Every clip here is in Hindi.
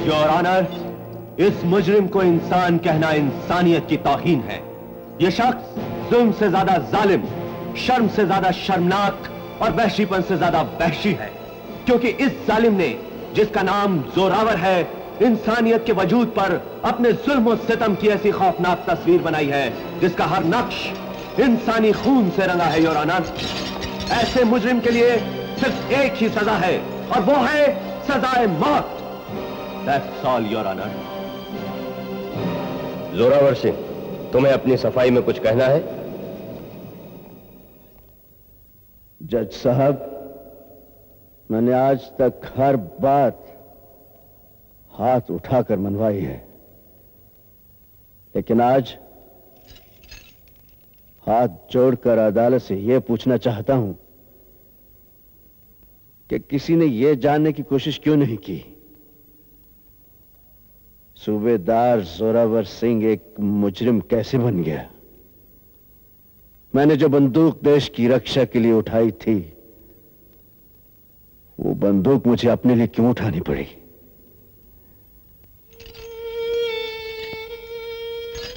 योर ऑनर, इस मुजरिम को इंसान कहना इंसानियत की तौहीन है। यह शख्स जुल्म से ज्यादा जालिम, शर्म से ज्यादा शर्मनाक और वहशीपन से ज्यादा वहशी है, क्योंकि इस जालिम ने, जिसका नाम जोरावर है, इंसानियत के वजूद पर अपने जुल्म और सितम की ऐसी खौफनाक तस्वीर बनाई है जिसका हर नक्श इंसानी खून से रंगा है। योर ऑनर, ऐसे मुजरिम के लिए सिर्फ एक ही सजा है और वो है सजाए मौत। That's all, your honour. Zorawar Singh, तुम्हें अपनी सफाई में कुछ कहना है? जज साहब, मैंने आज तक हर बात हाथ उठाकर मनवाई है, लेकिन आज हाथ जोड़कर अदालत से यह पूछना चाहता हूं कि किसी ने यह जानने की कोशिश क्यों नहीं की सूबेदार जोरावर सिंह एक मुजरिम कैसे बन गया। मैंने जो बंदूक देश की रक्षा के लिए उठाई थी, वो बंदूक मुझे अपने लिए क्यों उठानी पड़ी?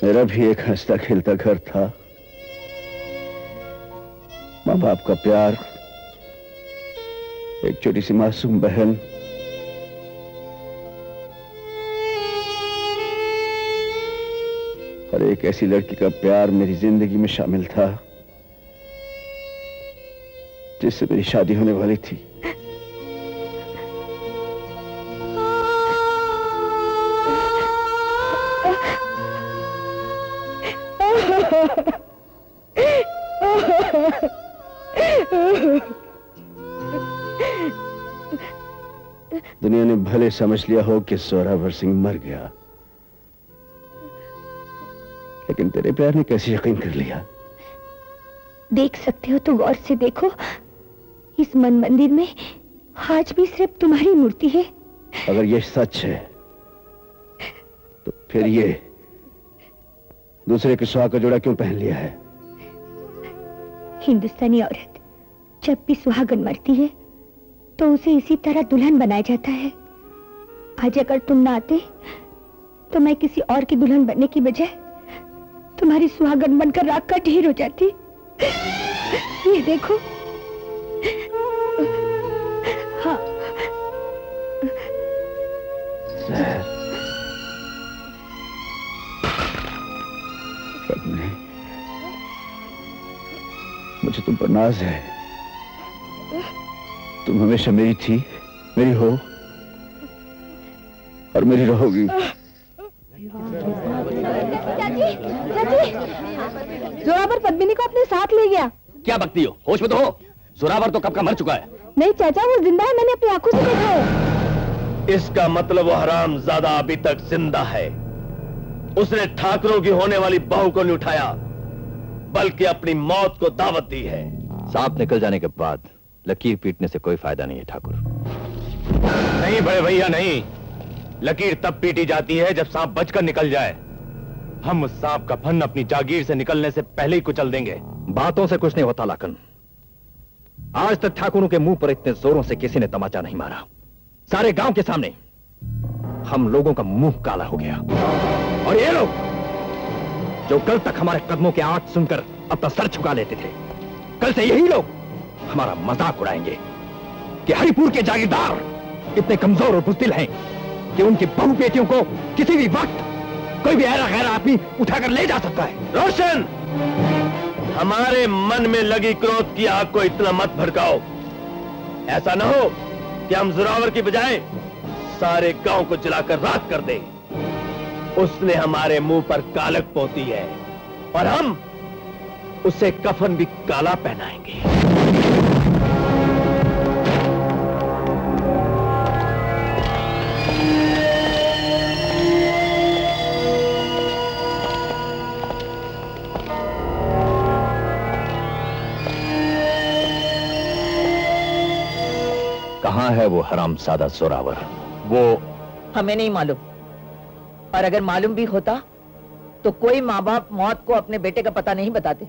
मेरा भी एक हंसता खेलता घर था, मां बाप का प्यार, एक छोटी सी मासूम बहन, और एक ऐसी लड़की का प्यार मेरी जिंदगी में शामिल था जिससे मेरी शादी होने वाली थी। दुनिया ने भले समझ लिया हो कि जोरावर सिंह मर गया, लेकिन तेरे प्यार ने कैसे यकीन कर लिया? देख सकते हो तो गौर से देखो, इस मन मंदिर में आज भी सिर्फ तुम्हारी मूर्ति है। अगर यह सच है तो फिर ये दूसरे के सुहाग का जोड़ा क्यों पहन लिया है? हिंदुस्तानी औरत जब भी सुहागन मरती है तो उसे इसी तरह दुल्हन बनाया जाता है। आज अगर तुम ना आते तो मैं किसी और की दुल्हन बनने की बजाय तुम्हारी सुहागन बनकर राख का ढेर हो जाती। ये देखो। हाँ। सबने मुझे तुम पर नाज है। तुम हमेशा मेरी थी, मेरी हो और मेरी रहोगी। जोरावर पद्मिनी को अपने साथ ले गया। क्या बकती हो? होश में तो हो? जोरावर तो कब का मर चुका है। नहीं चाचा, वो जिंदा है, मैंने अपनी आंखों से देखा है। इसका मतलब वो हरामजादा अभी तक जिंदा है। उसने ठाकुरों की होने वाली बहू को नहीं उठाया, बल्कि अपनी मौत को दावत दी है। सांप निकल जाने के बाद लकीर पीटने से कोई फायदा नहीं है ठाकुर। नहीं बड़े भैया, नहीं। लकीर तब पीटी जाती है जब सांप बचकर निकल जाए। हम उस सांप का फन अपनी जागीर से निकलने से पहले ही कुचल देंगे। बातों से कुछ नहीं होता लाखन। आज तक ठाकुरों के मुंह पर इतने जोरों से किसी ने तमाचा नहीं मारा। सारे गांव के सामने हम लोगों का मुंह काला हो गया। और ये लोग जो कल तक हमारे कदमों के आवाज सुनकर अपना सर झुका लेते थे, कल से यही लोग हमारा मजाक उड़ाएंगे कि हरिपुर के जागीरदार इतने कमजोर और बुज़दिल हैं कि उनकी बहू बेटियों को किसी भी वक्त कोई भी ऐरा गैरा आदमी उठाकर ले जा सकता है। रोशन, हमारे मन में लगी क्रोध की आग को इतना मत भड़काओ। ऐसा ना हो कि हम जोरावर की बजाय सारे गांव को जलाकर राख कर दें। उसने हमारे मुंह पर कालक पोती है और हम उसे कफन भी काला पहनाएंगे। कहां है वो हरामजादा जोरावर? वो हमें नहीं मालूम, और अगर मालूम भी होता तो कोई माँ बाप मौत को अपने बेटे का पता नहीं बताते।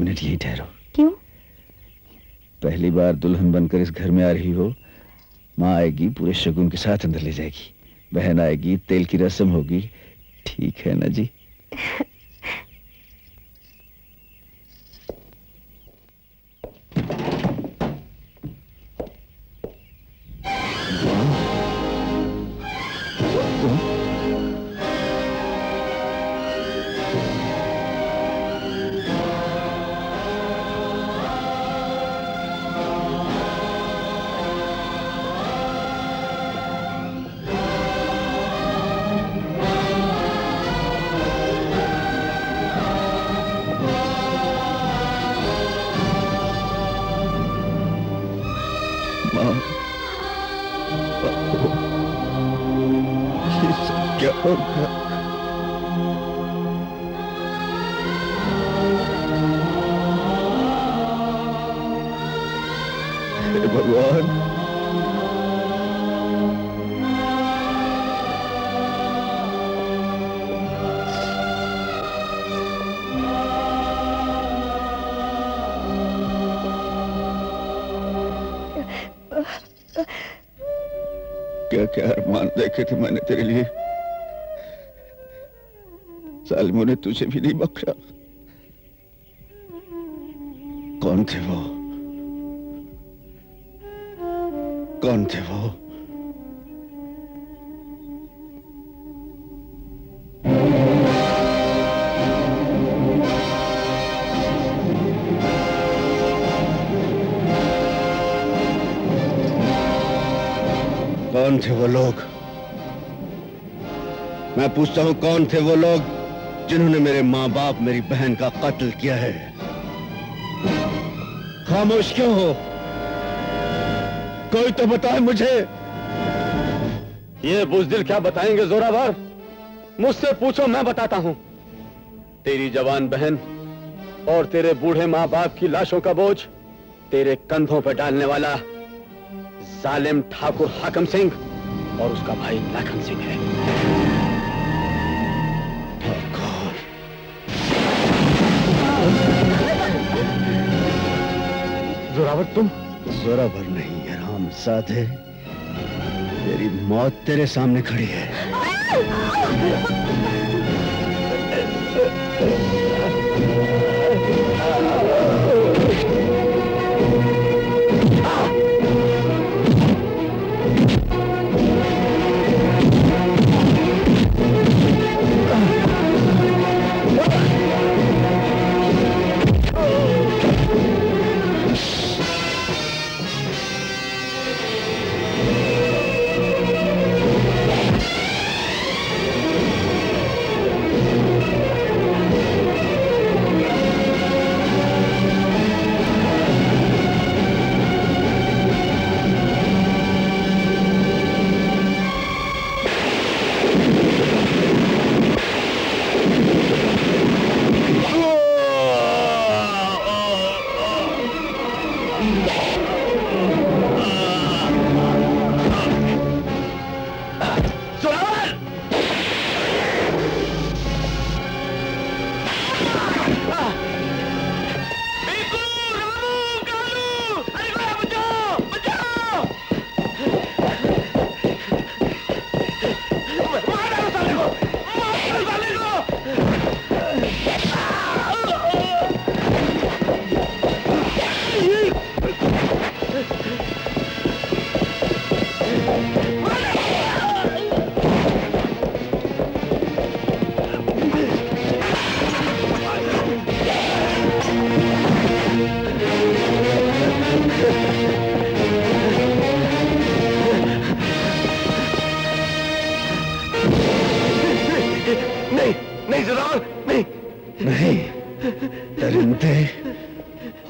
मिनट यही ठहरो। क्यों? पहली बार दुल्हन बनकर इस घर में आ रही हो। माँ आएगी, पूरे शगुन के साथ अंदर ले जाएगी। बहन आएगी, तेल की रस्म होगी। ठीक है ना जी? क्या होगा? हे भगवान, क्या क्या अरमान देखे थे मैंने तेरे लिए। सालिमों ने तुझे भी नहीं बख्शा। कौन थे वो? कौन थे वो? कौन थे वो लोग? मैं पूछता हूं, कौन थे वो लोग जिन्होंने मेरे माँ बाप, मेरी बहन का कत्ल किया है? खामोश क्यों हो? कोई तो बताए मुझे। ये बुज़दिल क्या बताएंगे जोरावर? मुझसे पूछो, मैं बताता हूं। तेरी जवान बहन और तेरे बूढ़े माँ बाप की लाशों का बोझ तेरे कंधों पर डालने वाला जालिम ठाकुर हाकम सिंह और उसका भाई लखन सिंह है। जोरावर तुम? जोरावर नहीं, हरामजादे। तेरी मौत तेरे सामने खड़ी है।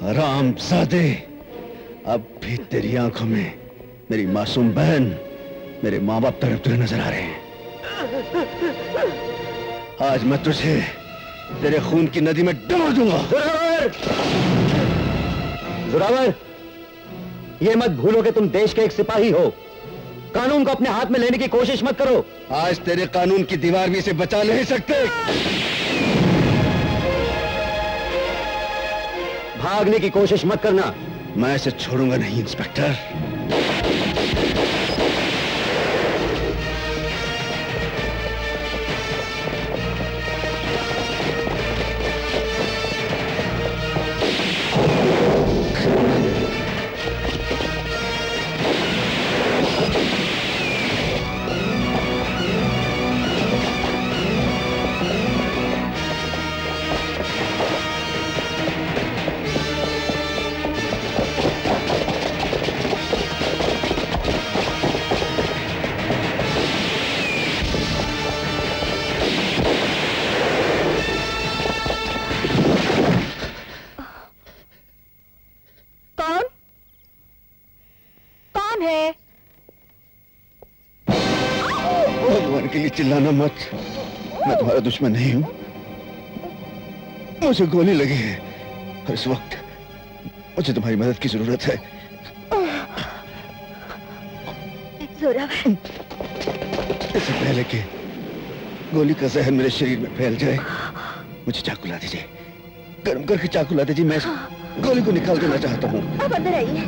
हरामजादे, अब भी तेरी आंखों में मेरी मासूम बहन, मेरे माँ बाप तड़पते हुए नजर आ रहे हैं। आज मैं तुझे तेरे खून की नदी में डुबो दूंगा। जोरावर, ये मत भूलो कि तुम देश के एक सिपाही हो। कानून को अपने हाथ में लेने की कोशिश मत करो। आज तेरे कानून की दीवार भी इसे बचा नहीं सकते। भागने की कोशिश मत करना। मैं इसे छोड़ूंगा नहीं इंस्पेक्टर। चिल्लाना मत, मैं तुम्हारा दुश्मन नहीं हूं। मुझे गोली लगी है और इस वक्त मुझे तुम्हारी मदद की जरूरत है। इससे पहले कि गोली का जहर मेरे शरीर में फैल जाए, मुझे चाकू ला दीजिए, गर्म करके चाकू ला दीजिए। मैं गोली को निकाल देना चाहता हूँ। अब अंदर आइए।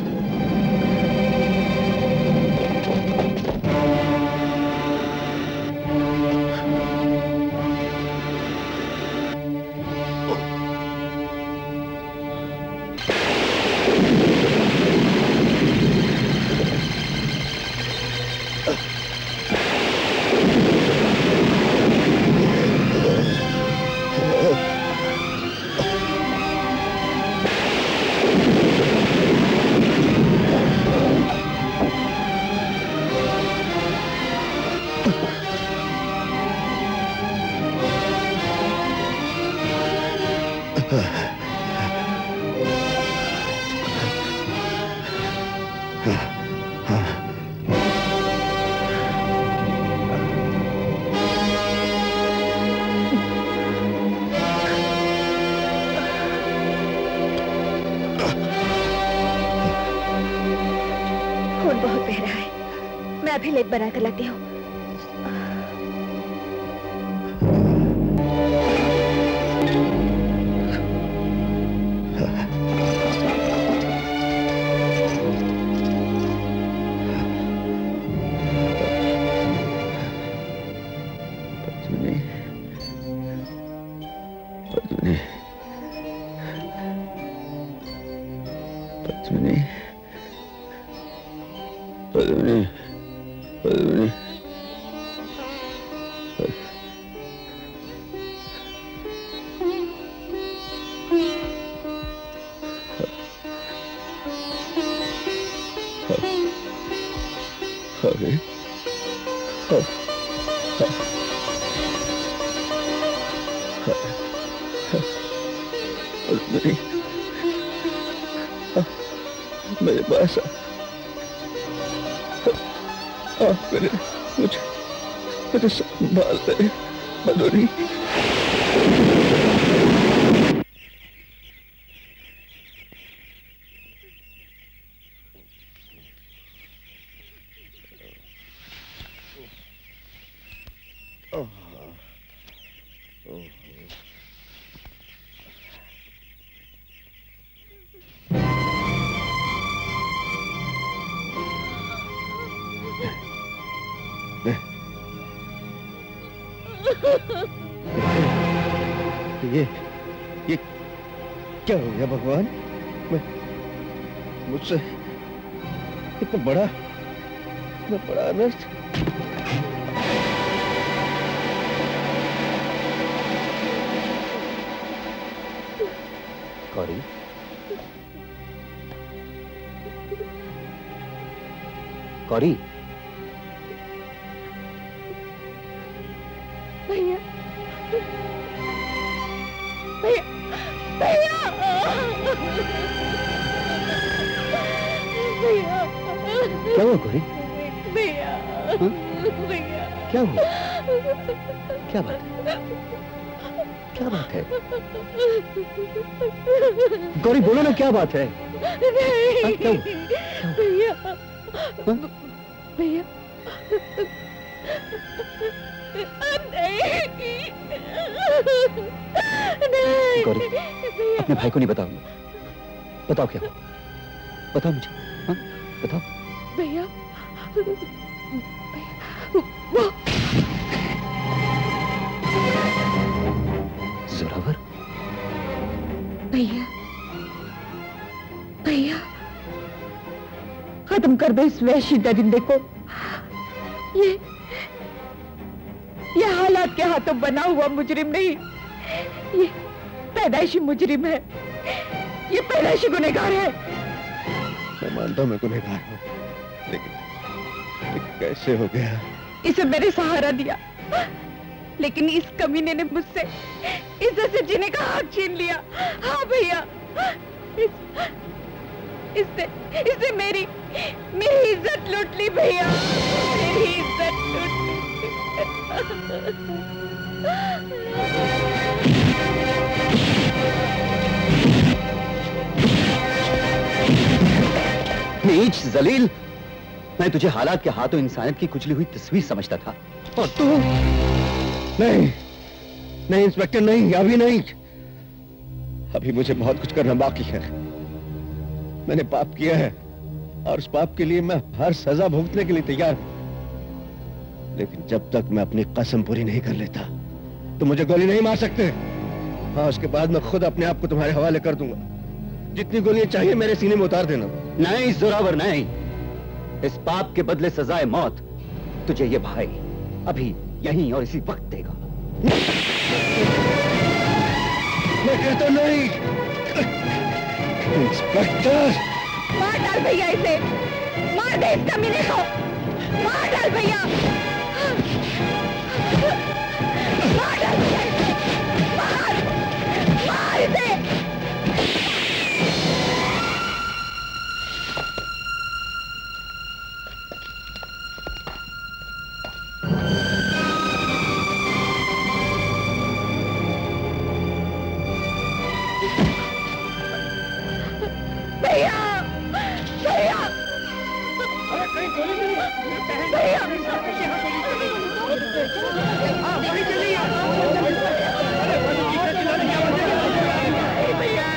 लेप बना कर लाती हूँ। मेरे पास मुझे संभाल ले मधुरी। ये क्या हो गया भगवान? मुझसे इतना बड़ा अनर्थ। कौरी, कौरी, भैया, भैया, भैया, भैया, क्या हुआ कौरी? भैया, भैया, क्या हुआ? क्या बात है? क्या बात है? गौरी बोलो ना, क्या बात है? नहीं, भैया, भैया, गौरी, अपने भाई को नहीं बताओगी? बताओ क्या, बताओ मुझे, हाँ बताओ। भैया जोरावर? भैया भैया खत्म कर दो इस वहशी दरिंदे को। ये हालात के हाथों बना हुआ मुजरिम नहीं, ये पैदाइशी मुजरिम है, ये पैदाइशी गुनहगार है। मैं मानता हूं मैं गुनहगार हूं, लेकिन कैसे हो गया? इसे मैंने सहारा दिया, लेकिन इस कमीने ने मुझसे इज्जत से जीने का हक छीन लिया। हाँ भैया, इसने मेरी इज्जत लूट ली भैया, मेरी इज्जत लूट ली। नीच जलील, मैं तुझे हालात के हाथों इंसानियत की कुचली हुई तस्वीर समझता था, और तू? नहीं नहीं इंस्पेक्टर, नहीं, अभी नहीं। अभी मुझे बहुत कुछ करना बाकी है। मैंने पाप किया है और उस पाप के लिए मैं हर सजा भुगतने के लिए तैयार हूं, लेकिन जब तक मैं अपनी कसम पूरी नहीं कर लेता तो मुझे गोली नहीं मार सकते। हाँ, उसके बाद मैं खुद अपने आप को तुम्हारे हवाले कर दूंगा। जितनी गोलियां चाहिए मेरे सीने में उतार देना। नहीं जोरावर, नहीं। इस पाप के बदले सजाए मौत तुझे ये भाई अभी यहीं और इसी वक्त देगा। मैं कहता नहीं। इंस्पेक्टर, मार डाल भैया इसे, मार दे इस कमीने को, मार डाल भैया, मार डाल भैया इसे, मार इसे। भैया भैया भैया,